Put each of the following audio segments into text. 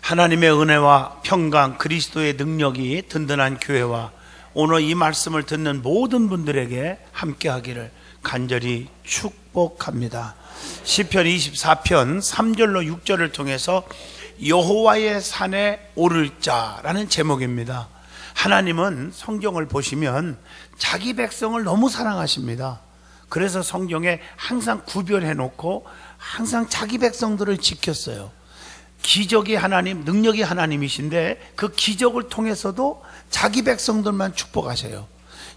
하나님의 은혜와 평강, 그리스도의 능력이 든든한 교회와 오늘 이 말씀을 듣는 모든 분들에게 함께하기를 간절히 축복합니다. 시편 24편 3절로 6절을 통해서 여호와의 산에 오를 자라는 제목입니다. 하나님은 성경을 보시면 자기 백성을 너무 사랑하십니다. 그래서 성경에 항상 구별해 놓고 항상 자기 백성들을 지켰어요. 기적이 하나님, 능력이 하나님이신데 그 기적을 통해서도 자기 백성들만 축복하셔요.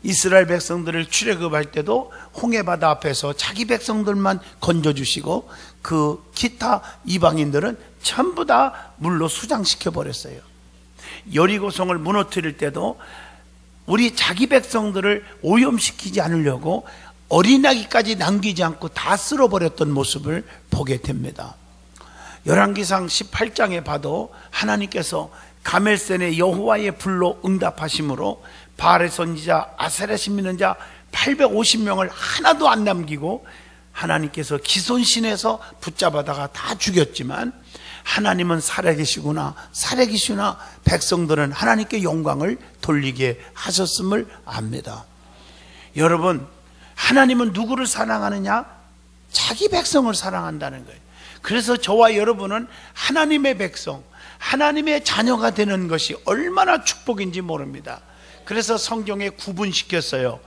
이스라엘 백성들을 출애굽할 때도 홍해바다 앞에서 자기 백성들만 건져주시고 그 기타 이방인들은 전부 다 물로 수장시켜 버렸어요. 여리고성을 무너뜨릴 때도 우리 자기 백성들을 오염시키지 않으려고 어린아기까지 남기지 않고 다 쓸어버렸던 모습을 보게 됩니다. 열왕기상 18장에 봐도 하나님께서 가멜센의 여호와의 불로 응답하심으로 바알의 선지자, 아세라신 믿는 자 850명을 하나도 안 남기고 하나님께서 기손신에서 붙잡아다가 다 죽였지만 하나님은 살아계시구나, 살아계시구나, 백성들은 하나님께 영광을 돌리게 하셨음을 압니다. 여러분, 하나님은 누구를 사랑하느냐? 자기 백성을 사랑한다는 거예요. 그래서 저와 여러분은 하나님의 백성, 하나님의 자녀가 되는 것이 얼마나 축복인지 모릅니다. 그래서 성경에 구분시켰어요.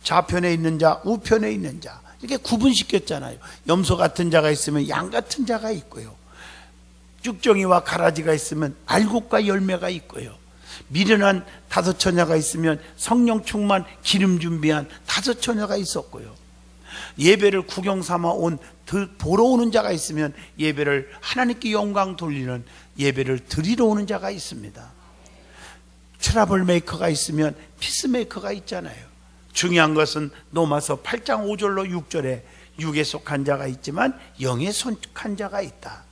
좌편에 있는 자, 우편에 있는 자, 이렇게 구분시켰잖아요. 염소 같은 자가 있으면 양 같은 자가 있고요, 쭉정이와 가라지가 있으면 알곡과 열매가 있고요, 미련한 다섯 처녀가 있으면 성령 충만 기름 준비한 다섯 처녀가 있었고요, 예배를 구경 삼아 온 보러 오는 자가 있으면 예배를 하나님께 영광 돌리는 예배를 드리러 오는 자가 있습니다. 트러블 메이커가 있으면 피스메이커가 있잖아요. 중요한 것은 로마서 8장 5절로 6절에 육에 속한 자가 있지만 영에 속한 자가 있다.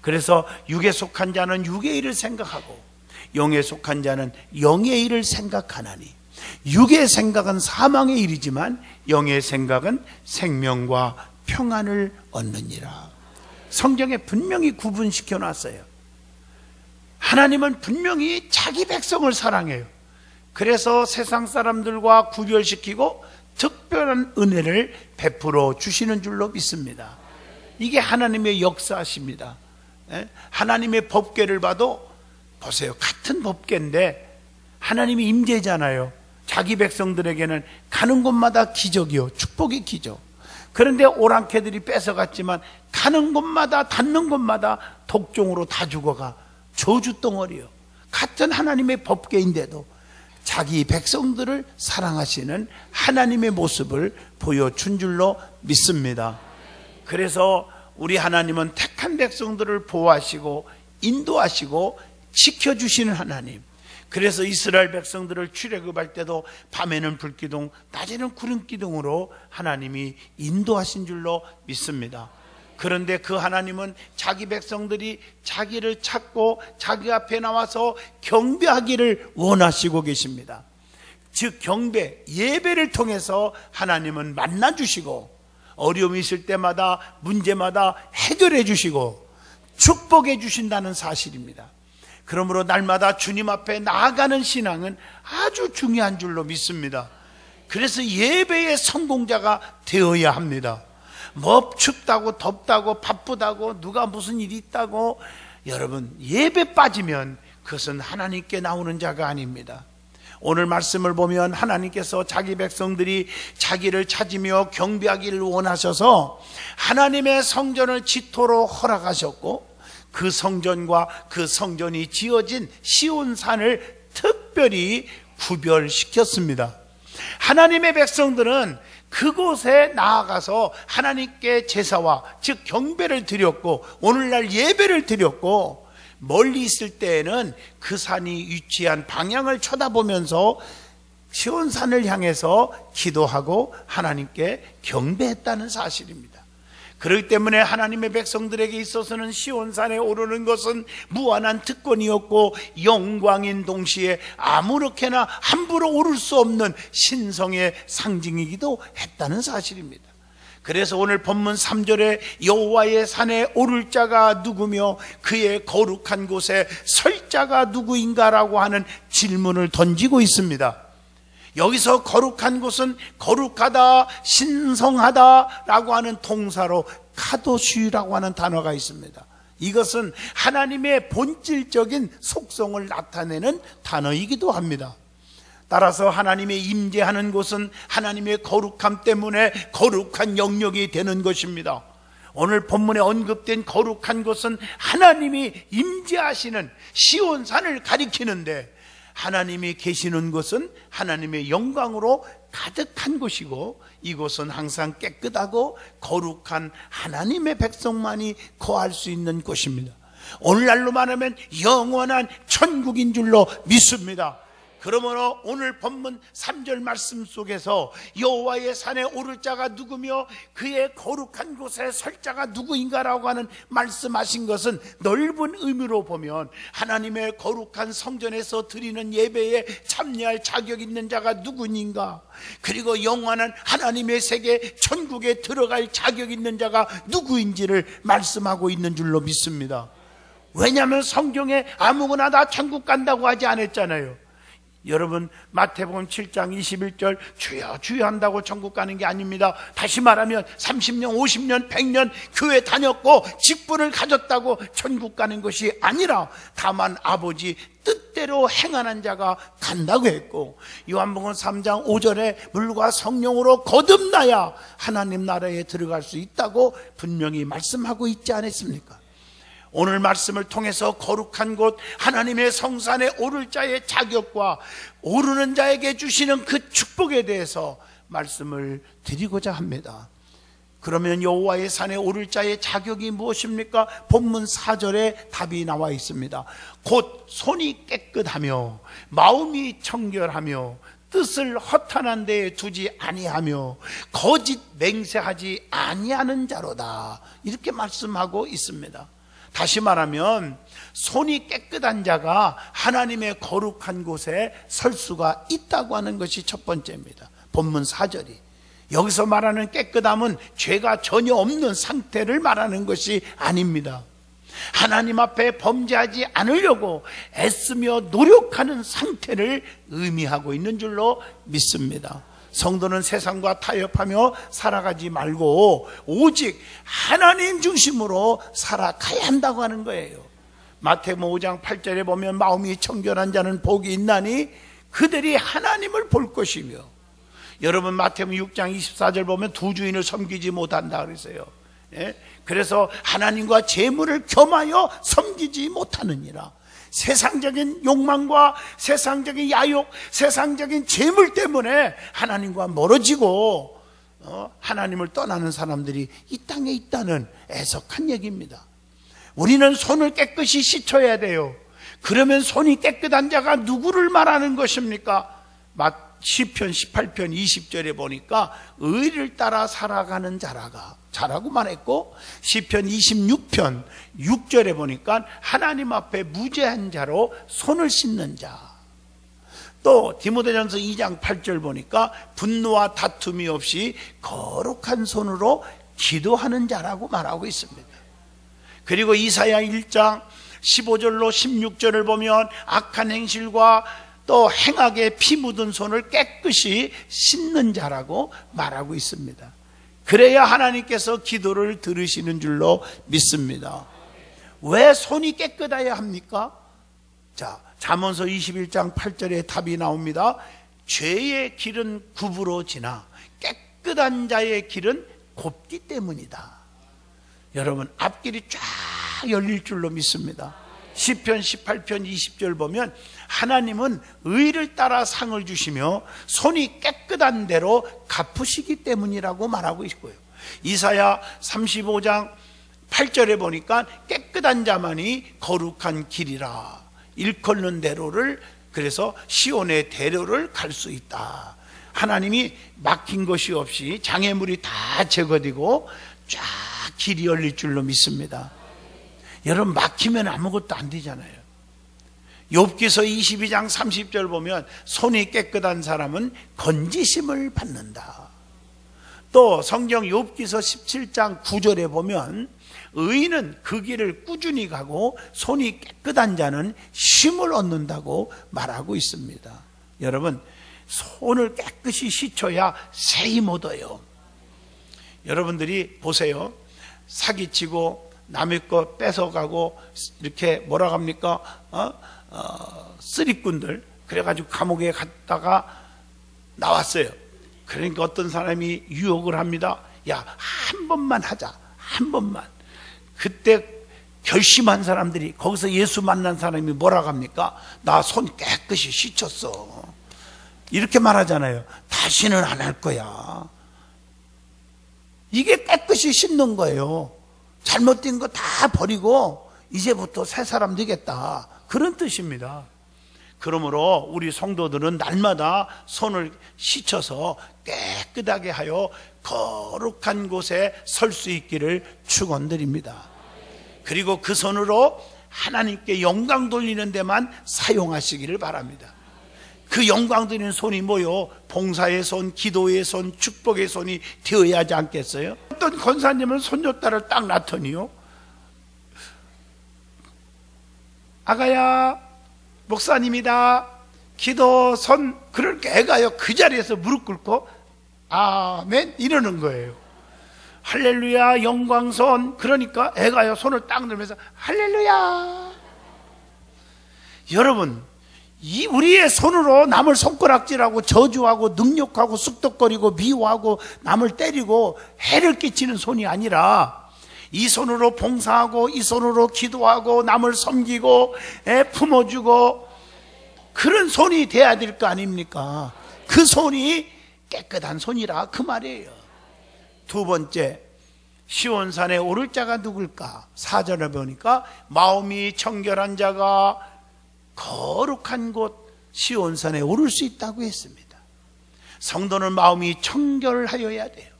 그래서 육에 속한 자는 육의 일을 생각하고 영에 속한 자는 영의 일을 생각하나니 육의 생각은 사망의 일이지만 영의 생각은 생명과 평안을 얻느니라. 성경에 분명히 구분시켜 놨어요. 하나님은 분명히 자기 백성을 사랑해요. 그래서 세상 사람들과 구별시키고 특별한 은혜를 베풀어 주시는 줄로 믿습니다. 이게 하나님의 역사십니다. 하나님의 법궤를 봐도 보세요. 같은 법궤인데 하나님이 임재잖아요. 자기 백성들에게는 가는 곳마다 기적이요, 축복의 기적. 그런데 오랑캐들이 뺏어갔지만 가는 곳마다 닿는 곳마다 독종으로 다 죽어가 저주덩어리요. 같은 하나님의 법궤인데도 자기 백성들을 사랑하시는 하나님의 모습을 보여준 줄로 믿습니다. 그래서 우리 하나님은 택한 백성들을 보호하시고 인도하시고 지켜주시는 하나님. 그래서 이스라엘 백성들을 출애굽할 때도 밤에는 불기둥, 낮에는 구름기둥으로 하나님이 인도하신 줄로 믿습니다. 그런데 그 하나님은 자기 백성들이 자기를 찾고 자기 앞에 나와서 경배하기를 원하시고 계십니다. 즉 경배, 예배를 통해서 하나님은 만나주시고 어려움이 있을 때마다 문제마다 해결해 주시고 축복해 주신다는 사실입니다. 그러므로 날마다 주님 앞에 나아가는 신앙은 아주 중요한 줄로 믿습니다. 그래서 예배의 성공자가 되어야 합니다. 뭐 춥다고 덥다고 바쁘다고 누가 무슨 일이 있다고, 여러분 예배 빠지면 그것은 하나님께 나오는 자가 아닙니다. 오늘 말씀을 보면 하나님께서 자기 백성들이 자기를 찾으며 경배하기를 원하셔서 하나님의 성전을 지토로 허락하셨고 그 성전과 그 성전이 지어진 시온산을 특별히 구별시켰습니다. 하나님의 백성들은 그곳에 나아가서 하나님께 제사와 즉 경배를 드렸고 오늘날 예배를 드렸고, 멀리 있을 때에는 그 산이 위치한 방향을 쳐다보면서 시온산을 향해서 기도하고 하나님께 경배했다는 사실입니다. 그렇기 때문에 하나님의 백성들에게 있어서는 시온산에 오르는 것은 무한한 특권이었고 영광인 동시에 아무렇게나 함부로 오를 수 없는 신성의 상징이기도 했다는 사실입니다. 그래서 오늘 본문 3절에 여호와의 산에 오를 자가 누구며 그의 거룩한 곳에 설 자가 누구인가라고 하는 질문을 던지고 있습니다. 여기서 거룩한 곳은 거룩하다, 신성하다라고 하는 동사로 카도슈라고 하는 단어가 있습니다. 이것은 하나님의 본질적인 속성을 나타내는 단어이기도 합니다. 따라서 하나님의 임재하는 곳은 하나님의 거룩함 때문에 거룩한 영역이 되는 것입니다. 오늘 본문에 언급된 거룩한 곳은 하나님이 임재하시는 시온산을 가리키는데, 하나님이 계시는 곳은 하나님의 영광으로 가득한 곳이고, 이곳은 항상 깨끗하고 거룩한 하나님의 백성만이 거할 수 있는 곳입니다. 오늘날로 말하면 영원한 천국인 줄로 믿습니다. 그러므로 오늘 본문 3절 말씀 속에서 여호와의 산에 오를 자가 누구며 그의 거룩한 곳에 설 자가 누구인가라고 하는 말씀하신 것은 넓은 의미로 보면 하나님의 거룩한 성전에서 드리는 예배에 참여할 자격 있는 자가 누구인가, 그리고 영원한 하나님의 세계 천국에 들어갈 자격 있는 자가 누구인지를 말씀하고 있는 줄로 믿습니다. 왜냐하면 성경에 아무거나 다 천국 간다고 하지 않았잖아요. 여러분, 마태복음 7장 21절 주여 주여 한다고 천국 가는 게 아닙니다. 다시 말하면 30년, 50년, 100년 교회 다녔고 직분을 가졌다고 천국 가는 것이 아니라 다만 아버지 뜻대로 행하는 자가 간다고 했고, 요한복음 3장 5절에 물과 성령으로 거듭나야 하나님 나라에 들어갈 수 있다고 분명히 말씀하고 있지 않았습니까? 오늘 말씀을 통해서 거룩한 곳 하나님의 성산에 오를 자의 자격과 오르는 자에게 주시는 그 축복에 대해서 말씀을 드리고자 합니다. 그러면 여호와의 산에 오를 자의 자격이 무엇입니까? 본문 4절에 답이 나와 있습니다. 곧 손이 깨끗하며 마음이 청결하며 뜻을 허탄한 데에 두지 아니하며 거짓 맹세하지 아니하는 자로다, 이렇게 말씀하고 있습니다. 다시 말하면 손이 깨끗한 자가 하나님의 거룩한 곳에 설 수가 있다고 하는 것이 첫 번째입니다. 본문 4절이 여기서 말하는 깨끗함은 죄가 전혀 없는 상태를 말하는 것이 아닙니다. 하나님 앞에 범죄하지 않으려고 애쓰며 노력하는 상태를 의미하고 있는 줄로 믿습니다. 성도는 세상과 타협하며 살아가지 말고 오직 하나님 중심으로 살아가야 한다고 하는 거예요. 마태복음 5장 8절에 보면 마음이 청결한 자는 복이 있나니 그들이 하나님을 볼 것이며, 여러분 마태복음 6장 24절 보면 두 주인을 섬기지 못한다 그랬어요. 그래서 하나님과 재물을 겸하여 섬기지 못하느니라. 세상적인 욕망과 세상적인 야욕, 세상적인 재물 때문에 하나님과 멀어지고 하나님을 떠나는 사람들이 이 땅에 있다는 애석한 얘기입니다. 우리는 손을 깨끗이 씻어야 돼요. 그러면 손이 깨끗한 자가 누구를 말하는 것입니까? 시편 18편 20절에 보니까 의를 따라 살아가는 자라고 말했고, 시편 26편 6절에 보니까 하나님 앞에 무죄한 자로 손을 씻는 자, 또 디모데전서 2장 8절 보니까 분노와 다툼이 없이 거룩한 손으로 기도하는 자라고 말하고 있습니다. 그리고 이사야 1장 15절로 16절을 보면 악한 행실과 또 행하게 피 묻은 손을 깨끗이 씻는 자라고 말하고 있습니다. 그래야 하나님께서 기도를 들으시는 줄로 믿습니다. 왜 손이 깨끗해야 합니까? 자, 잠언서 21장 8절에 답이 나옵니다. 죄의 길은 굽으로 지나 깨끗한 자의 길은 곱기 때문이다. 여러분, 앞길이 쫙 열릴 줄로 믿습니다. 시편 18편 20절 보면 하나님은 의를 따라 상을 주시며 손이 깨끗한 대로 갚으시기 때문이라고 말하고 있고요. 이사야 35장 8절에 보니까 깨끗한 자만이 거룩한 길이라, 일컬는 대로를, 그래서 시온의 대로를 갈 수 있다. 하나님이 막힌 것이 없이 장애물이 다 제거되고 쫙 길이 열릴 줄로 믿습니다. 여러분, 막히면 아무것도 안 되잖아요. 욥기서 22장 30절 보면 손이 깨끗한 사람은 건지심을 받는다. 또 성경 욥기서 17장 9절에 보면 의인은 그 길을 꾸준히 가고 손이 깨끗한 자는 쉼을 얻는다고 말하고 있습니다. 여러분, 손을 깨끗이 씻어야 새 힘 얻어요. 여러분들이 보세요. 사기치고 남의 거 뺏어가고 이렇게 뭐라 합니까? 쓰리꾼들, 그래가지고 감옥에 갔다가 나왔어요. 그러니까 어떤 사람이 유혹을 합니다. 야, 한 번만 하자, 한 번만. 그때 결심한 사람들이, 거기서 예수 만난 사람이 뭐라고 합니까? 나 손 깨끗이 씻었어, 이렇게 말하잖아요. 다시는 안 할 거야. 이게 깨끗이 씻는 거예요. 잘못된 거 다 버리고 이제부터 새 사람 되겠다, 그런 뜻입니다. 그러므로 우리 성도들은 날마다 손을 씻어서 깨끗하게 하여 거룩한 곳에 설 수 있기를 축원드립니다. 그리고 그 손으로 하나님께 영광 돌리는 데만 사용하시기를 바랍니다. 그 영광 드리는 손이 뭐요? 봉사의 손, 기도의 손, 축복의 손이 되어야 하지 않겠어요? 어떤 권사님은 손녀딸을 딱 낳더니요, 아가야, 목사님이다, 기도 손. 그러니까 애가요 그 자리에서 무릎 꿇고 아멘 이러는 거예요. 할렐루야 영광손. 그러니까 애가요 손을 딱 들면서 할렐루야. 여러분, 이 우리의 손으로 남을 손가락질하고 저주하고 능욕하고 쑥덕거리고 미워하고 남을 때리고 해를 끼치는 손이 아니라, 이 손으로 봉사하고 이 손으로 기도하고 남을 섬기고 품어주고, 그런 손이 돼야 될 거 아닙니까? 그 손이 깨끗한 손이라 그 말이에요. 두 번째, 시온산에 오를 자가 누굴까? 4절에 보니까 마음이 청결한 자가 거룩한 곳 시온산에 오를 수 있다고 했습니다. 성도는 마음이 청결하여야 돼요.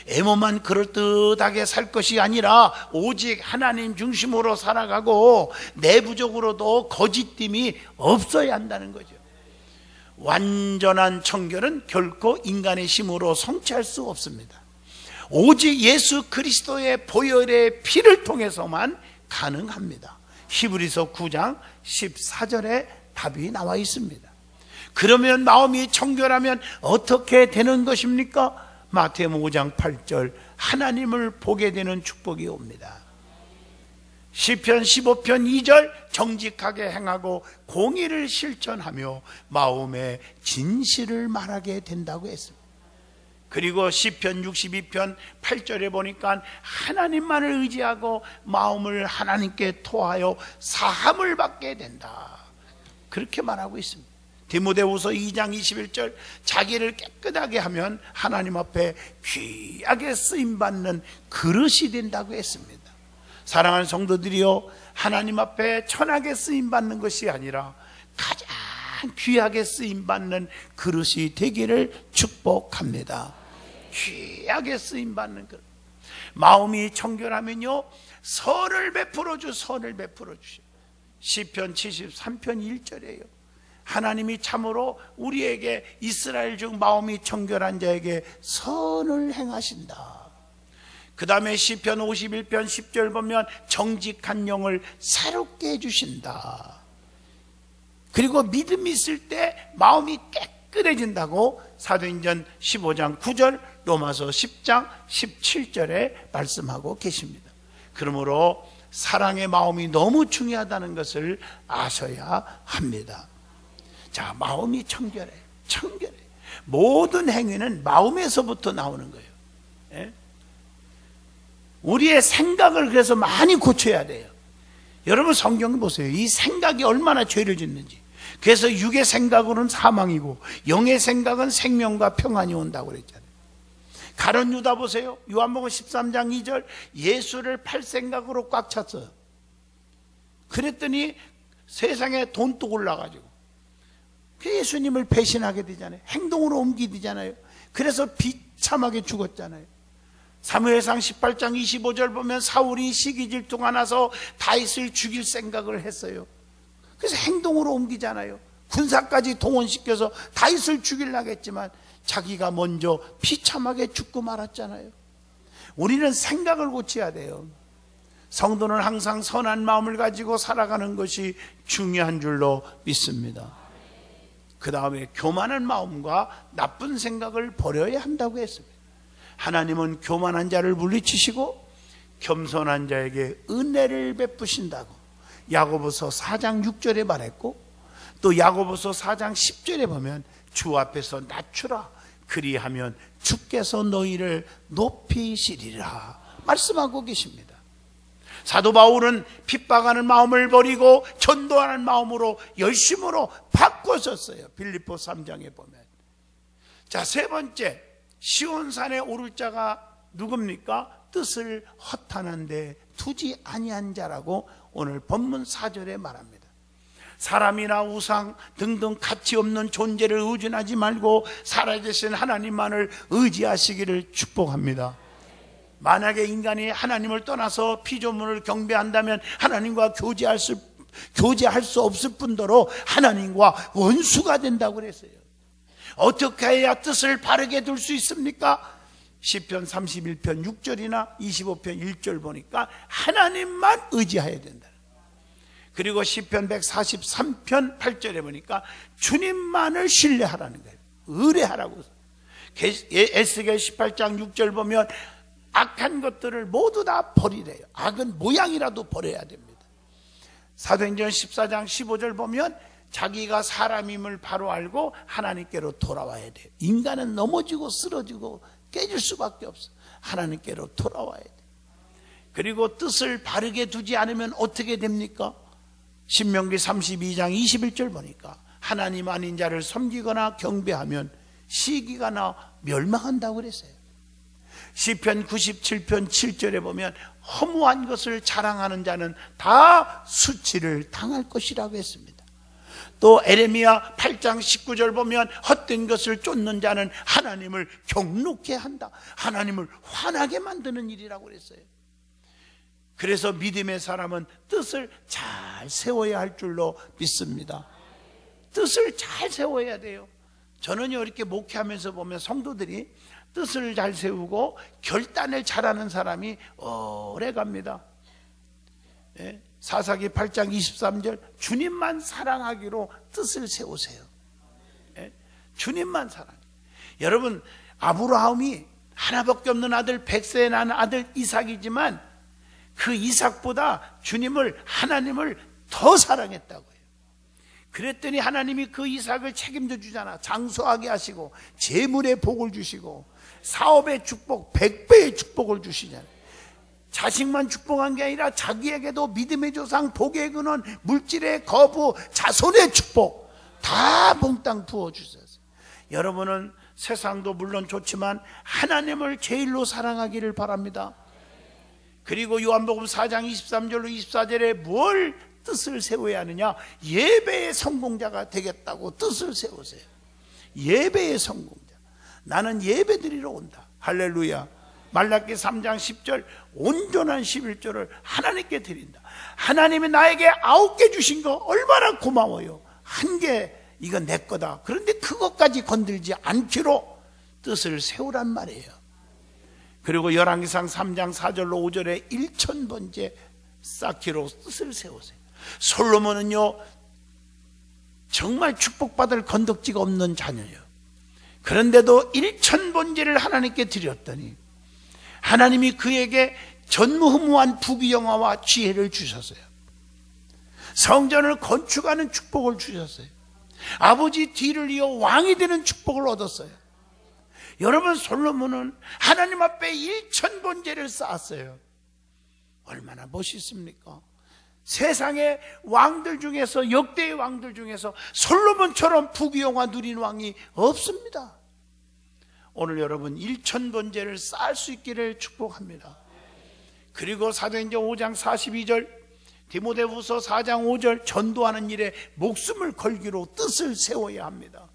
애모만 그럴듯하게 살 것이 아니라 오직 하나님 중심으로 살아가고 내부적으로도 거짓됨이 없어야 한다는 거죠. 완전한 청결은 결코 인간의 힘으로 성취할 수 없습니다. 오직 예수 그리스도의 보혈의 피를 통해서만 가능합니다. 히브리서 9장 14절에 답이 나와 있습니다. 그러면 마음이 청결하면 어떻게 되는 것입니까? 마태복음 5장 8절, 하나님을 보게 되는 축복이 옵니다. 시편 15편 2절, 정직하게 행하고 공의를 실천하며 마음에 진실을 말하게 된다고 했습니다. 그리고 시편 62편 8절에 보니까 하나님만을 의지하고 마음을 하나님께 토하여 사함을 받게 된다, 그렇게 말하고 있습니다. 디모데후서 2장 21절, 자기를 깨끗하게 하면 하나님 앞에 귀하게 쓰임받는 그릇이 된다고 했습니다. 사랑하는 성도들이요, 하나님 앞에 천하게 쓰임받는 것이 아니라 가장 귀하게 쓰임받는 그릇이 되기를 축복합니다. 귀하게 쓰임받는 그릇. 마음이 청결하면요, 선을 베풀어 주시오. 시편 73편 1절이에요. 하나님이 참으로 우리에게 이스라엘 중 마음이 청결한 자에게 선을 행하신다. 그 다음에 시편 51편 10절 보면 정직한 영을 새롭게 해주신다. 그리고 믿음이 있을 때 마음이 깨끗해진다고 사도행전 15장 9절, 로마서 10장 17절에 말씀하고 계십니다. 그러므로 사랑의 마음이 너무 중요하다는 것을 아셔야 합니다. 자, 마음이 청결해. 모든 행위는 마음에서부터 나오는 거예요. 예? 우리의 생각을 그래서 많이 고쳐야 돼요. 여러분 성경 보세요. 이 생각이 얼마나 죄를 짓는지. 그래서 육의 생각으로는 사망이고 영의 생각은 생명과 평안이 온다고 그랬잖아요. 가룟 유다 보세요. 요한복음 13장 2절, 예수를 팔 생각으로 꽉 찼어요. 그랬더니 세상에 돈독 올라가지고 예수님을 배신하게 되잖아요. 행동으로 옮기잖아요. 그래서 비참하게 죽었잖아요. 사무엘상 18장 25절 보면 사울이 시기 질투가 나서 다윗을 죽일 생각을 했어요. 그래서 행동으로 옮기잖아요. 군사까지 동원시켜서 다윗을 죽이려고 했지만 자기가 먼저 비참하게 죽고 말았잖아요. 우리는 생각을 고쳐야 돼요. 성도는 항상 선한 마음을 가지고 살아가는 것이 중요한 줄로 믿습니다. 그 다음에 교만한 마음과 나쁜 생각을 버려야 한다고 했습니다. 하나님은 교만한 자를 물리치시고 겸손한 자에게 은혜를 베푸신다고 야고보서 4장 6절에 말했고, 또 야고보서 4장 10절에 보면 주 앞에서 낮추라, 그리하면 주께서 너희를 높이시리라 말씀하고 계십니다. 사도 바울은 핍박하는 마음을 버리고 전도하는 마음으로 열심으로 바꾸셨어요. 빌립보 3장에 보면. 자, 세 번째, 시온산에 오를 자가 누굽니까? 뜻을 허탄한데 두지 아니한 자라고 오늘 본문 4절에 말합니다. 사람이나 우상 등등 가치 없는 존재를 의존하지 말고 살아계신 하나님만을 의지하시기를 축복합니다. 만약에 인간이 하나님을 떠나서 피조물을 경배한다면 하나님과 교제할 수 없을 뿐더러 하나님과 원수가 된다고 그랬어요. 어떻게 해야 뜻을 바르게 둘 수 있습니까? 시편 31편 6절이나 25편 1절 보니까 하나님만 의지해야 된다. 그리고 시편 143편 8절에 보니까 주님만을 신뢰하라는 거예요. 의뢰하라고. 에스겔 18장 6절 보면 악한 것들을 모두 다 버리래요. 악은 모양이라도 버려야 됩니다. 사도행전 14장 15절 보면 자기가 사람임을 바로 알고 하나님께로 돌아와야 돼요. 인간은 넘어지고 쓰러지고 깨질 수밖에 없어. 하나님께로 돌아와야 돼요. 그리고 뜻을 바르게 두지 않으면 어떻게 됩니까? 신명기 32장 21절 보니까 하나님 아닌 자를 섬기거나 경배하면 시기가 나 멸망한다고 그랬어요. 시편 97편 7절에 보면 허무한 것을 자랑하는 자는 다 수치를 당할 것이라고 했습니다. 또 에레미야 8장 19절 보면 헛된 것을 쫓는 자는 하나님을 경록해 한다. 하나님을 화나게 만드는 일이라고 그랬어요. 그래서 믿음의 사람은 뜻을 잘 세워야 할 줄로 믿습니다. 뜻을 잘 세워야 돼요. 저는요, 이렇게 목회하면서 보면 성도들이 뜻을 잘 세우고 결단을 잘하는 사람이 오래 갑니다. 예? 사사기 8장 23절 주님만 사랑하기로 뜻을 세우세요. 예? 주님만 사랑. 여러분, 아브라함이 하나밖에 없는 아들, 100세에 난 아들 이삭이지만 그 이삭보다 하나님을 더 사랑했다고요. 그랬더니 하나님이 그 이삭을 책임져 주잖아. 장수하게 하시고 재물의 복을 주시고 사업의 축복, 100배의 축복을 주시잖아요. 자식만 축복한 게 아니라 자기에게도 믿음의 조상, 복의 근원, 물질의 거부, 자손의 축복 다 몽땅 부어주셨어요. 여러분은 세상도 물론 좋지만 하나님을 제일로 사랑하기를 바랍니다. 그리고 요한복음 4장 23절로 24절에 뭘 뜻을 세워야 하느냐? 예배의 성공자가 되겠다고 뜻을 세우세요. 예배의 성공자. 나는 예배 드리러 온다. 할렐루야. 말라기 3장 10절 온전한 11조를 하나님께 드린다. 하나님이 나에게 9개 주신 거 얼마나 고마워요. 1개 이건 내 거다. 그런데 그것까지 건들지 않기로 뜻을 세우란 말이에요. 그리고 열왕기상 3장 4절로 5절에 1000번째 쌓기로 뜻을 세우세요. 솔로몬은요, 정말 축복받을 건덕지가 없는 자녀예요. 그런데도 1000번째를 하나님께 드렸더니 하나님이 그에게 전무후무한 부귀영화와 지혜를 주셨어요. 성전을 건축하는 축복을 주셨어요. 아버지 뒤를 이어 왕이 되는 축복을 얻었어요. 여러분, 솔로몬은 하나님 앞에 1000번째를 쌓았어요. 얼마나 멋있습니까? 세상의 왕들 중에서, 역대의 왕들 중에서 솔로몬처럼 부귀영화 누린 왕이 없습니다. 오늘 여러분 1000번째를 쌓을 수 있기를 축복합니다. 그리고 사도행전 5장 42절, 디모데후서 4장 5절 전도하는 일에 목숨을 걸기로 뜻을 세워야 합니다.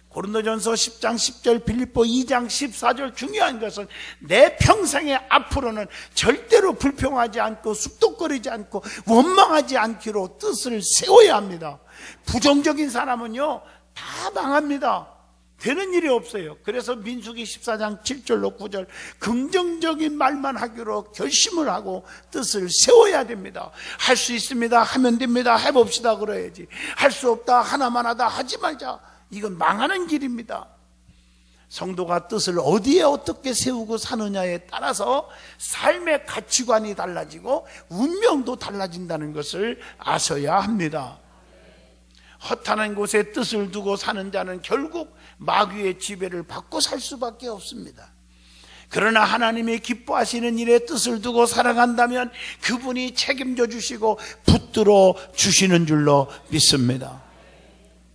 고린도전서 10장 10절, 빌립보 2장 14절 중요한 것은 내 평생에 앞으로는 절대로 불평하지 않고 쑥덕거리지 않고 원망하지 않기로 뜻을 세워야 합니다. 부정적인 사람은요 다 망합니다. 되는 일이 없어요. 그래서 민수기 14장 7절로 9절 긍정적인 말만 하기로 결심을 하고 뜻을 세워야 됩니다. 할 수 있습니다. 하면 됩니다. 해봅시다. 그래야지. 할 수 없다. 하나만 하다. 하지 말자. 이건 망하는 길입니다. 성도가 뜻을 어디에 어떻게 세우고 사느냐에 따라서 삶의 가치관이 달라지고 운명도 달라진다는 것을 아셔야 합니다. 허탄한 곳에 뜻을 두고 사는 자는 결국 마귀의 지배를 받고 살 수밖에 없습니다. 그러나 하나님이 기뻐하시는 일에 뜻을 두고 살아간다면 그분이 책임져 주시고 붙들어 주시는 줄로 믿습니다.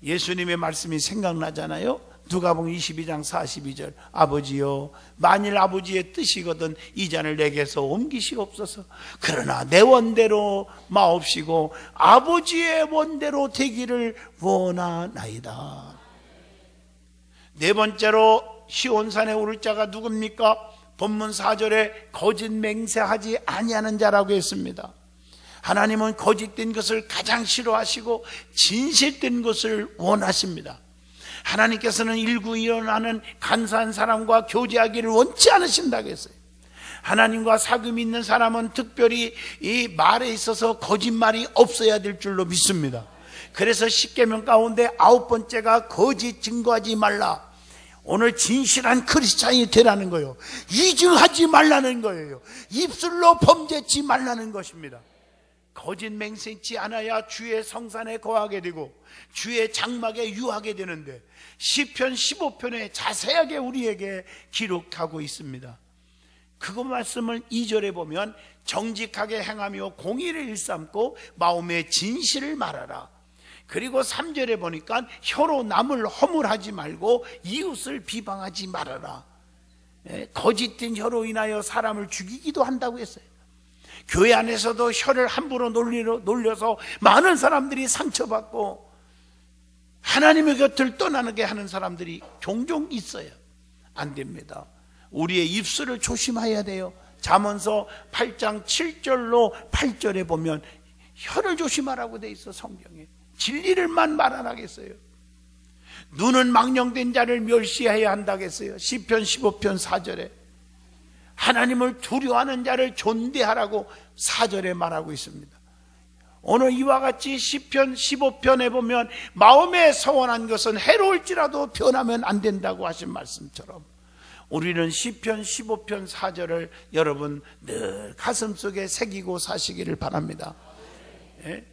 예수님의 말씀이 생각나잖아요. 누가복음 22장 42절 아버지여 만일 아버지의 뜻이거든 이 잔을 내게서 옮기시옵소서. 그러나 내 원대로 마옵시고 아버지의 원대로 되기를 원하나이다. 네 번째로 시온산에 오를 자가 누굽니까? 본문 4절에 거짓 맹세하지 아니하는 자라고 했습니다. 하나님은 거짓된 것을 가장 싫어하시고 진실된 것을 원하십니다. 하나님께서는 일구 일어나는 간사한 사람과 교제하기를 원치 않으신다고 했어요. 하나님과 사귐이 있는 사람은 특별히 이 말에 있어서 거짓말이 없어야 될 줄로 믿습니다. 그래서 십계명 가운데 9번째가 거짓 증거하지 말라. 오늘 진실한 크리스찬이 되라는 거예요. 위증하지 말라는 거예요. 입술로 범죄치 말라는 것입니다. 거짓 맹세치 않아야 주의 성산에 거하게 되고 주의 장막에 유하게 되는데 시편 15편에 자세하게 우리에게 기록하고 있습니다. 그거 말씀을 2절에 보면 정직하게 행하며 공의를 일삼고 마음의 진실을 말하라. 그리고 3절에 보니까 혀로 남을 허물하지 말고 이웃을 비방하지 말아라. 거짓된 혀로 인하여 사람을 죽이기도 한다고 했어요. 교회 안에서도 혀를 함부로 놀려서 많은 사람들이 상처받고 하나님의 곁을 떠나게 하는 사람들이 종종 있어요. 안 됩니다. 우리의 입술을 조심해야 돼요. 잠언서 8장 7절로 8절에 보면 혀를 조심하라고 돼 있어. 성경에 진리를만 말 안 하겠어요. 눈은 망령된 자를 멸시해야 한다고 했어요. 시편 15편 4절에 하나님을 두려워하는 자를 존대하라고 4절에 말하고 있습니다. 오늘 이와 같이 시편 15편에 보면 마음에 서원한 것은 해로울지라도 변하면 안 된다고 하신 말씀처럼 우리는 시편 15편 4절을 여러분 늘 가슴속에 새기고 사시기를 바랍니다. 예?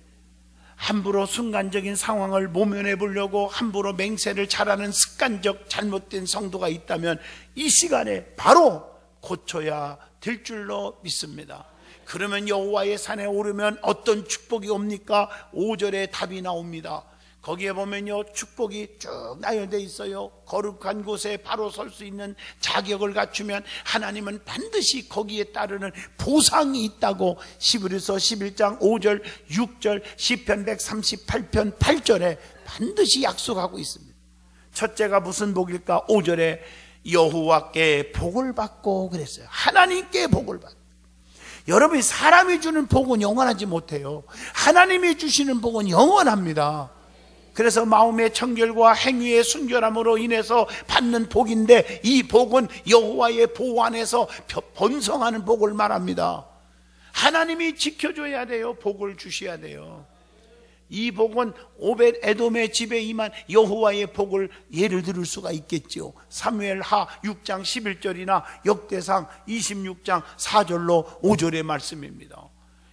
함부로 순간적인 상황을 모면해 보려고 함부로 맹세를 잘하는 습관적 잘못된 성도가 있다면 이 시간에 바로 고쳐야 될 줄로 믿습니다. 그러면 여호와의 산에 오르면 어떤 축복이 옵니까? 5절에 답이 나옵니다. 거기에 보면요 축복이 쭉 나열되어 있어요. 거룩한 곳에 바로 설 수 있는 자격을 갖추면 하나님은 반드시 거기에 따르는 보상이 있다고 히브리서 11장 5절 6절 시편 138편 8절에 반드시 약속하고 있습니다. 첫째가 무슨 복일까? 5절에 여호와께 복을 받고 그랬어요. 하나님께 복을 받고. 여러분이 사람이 주는 복은 영원하지 못해요. 하나님이 주시는 복은 영원합니다. 그래서 마음의 청결과 행위의 순결함으로 인해서 받는 복인데 이 복은 여호와의 보호 안에서 번성하는 복을 말합니다. 하나님이 지켜줘야 돼요. 복을 주셔야 돼요. 이 복은 오벳 에돔의 집에 임한 여호와의 복을 예를 들을 수가 있겠죠. 사무엘하 6장 11절이나 역대상 26장 4절로 5절의 말씀입니다.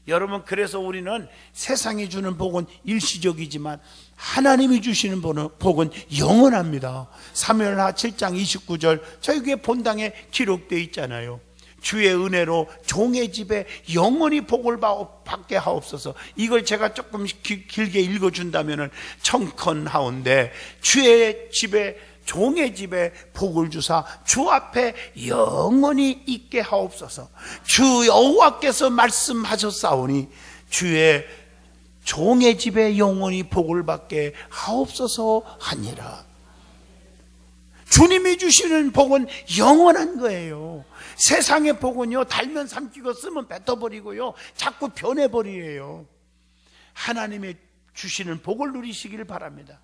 여러분 그래서 우리는 세상이 주는 복은 일시적이지만 하나님이 주시는 복은 영원합니다. 사무엘하 7장 29절 저에게 본당에 기록되어 있잖아요. 주의 은혜로 종의 집에 영원히 복을 받게 하옵소서. 이걸 제가 조금 길게 읽어준다면 청컨하온데 주의 집에 종의 집에 복을 주사 주 앞에 영원히 있게 하옵소서. 주 여호와께서 말씀하셨사오니 주의 종의 집에 영원히 복을 받게 하옵소서 하니라. 주님이 주시는 복은 영원한 거예요. 세상의 복은요 달면 삼키고 쓰면 뱉어버리고요 자꾸 변해버리예요. 하나님의 주시는 복을 누리시길 바랍니다.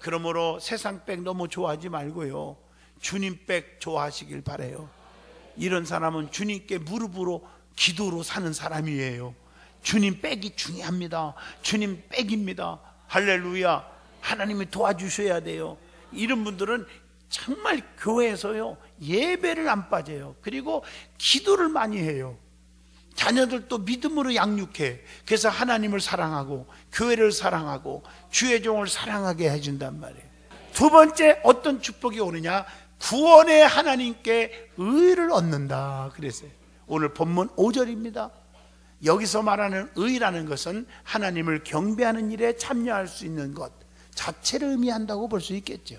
그러므로 세상 백 너무 좋아하지 말고요, 주님 백 좋아하시길 바라요. 이런 사람은 주님께 무릎으로 기도로 사는 사람이에요. 주님 백이 중요합니다. 주님 백입니다. 할렐루야. 하나님이 도와주셔야 돼요. 이런 분들은 정말 교회에서요, 예배를 안 빠져요. 그리고 기도를 많이 해요. 자녀들도 믿음으로 양육해. 그래서 하나님을 사랑하고 교회를 사랑하고 주의 종을 사랑하게 해준단 말이에요. 두 번째, 어떤 축복이 오느냐? 구원의 하나님께 의를 얻는다 그랬어요. 오늘 본문 5절입니다. 여기서 말하는 의라는 것은 하나님을 경배하는 일에 참여할 수 있는 것 자체를 의미한다고 볼 수 있겠죠.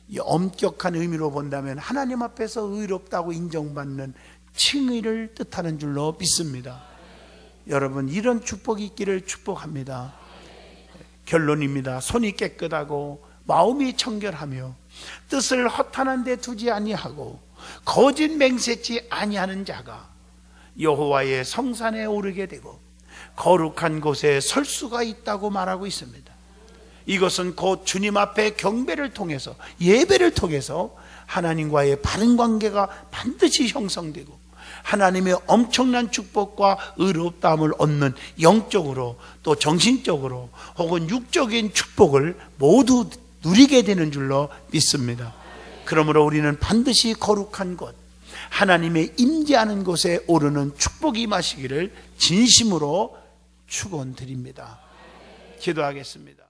이 엄격한 의미로 본다면 하나님 앞에서 의롭다고 인정받는 칭의를 뜻하는 줄로 믿습니다. 여러분, 이런 축복이 있기를 축복합니다. 결론입니다. 손이 깨끗하고 마음이 청결하며 뜻을 허탄한 데 두지 아니하고 거짓 맹세치 아니하는 자가 여호와의 성산에 오르게 되고 거룩한 곳에 설 수가 있다고 말하고 있습니다. 이것은 곧 주님 앞에 경배를 통해서, 예배를 통해서 하나님과의 바른 관계가 반드시 형성되고 하나님의 엄청난 축복과 의롭다함을 얻는 영적으로 또 정신적으로 혹은 육적인 축복을 모두 누리게 되는 줄로 믿습니다. 그러므로 우리는 반드시 거룩한 곳, 하나님의 임재하는 곳에 오르는 축복이 임하시기를 진심으로 축원드립니다. 기도하겠습니다.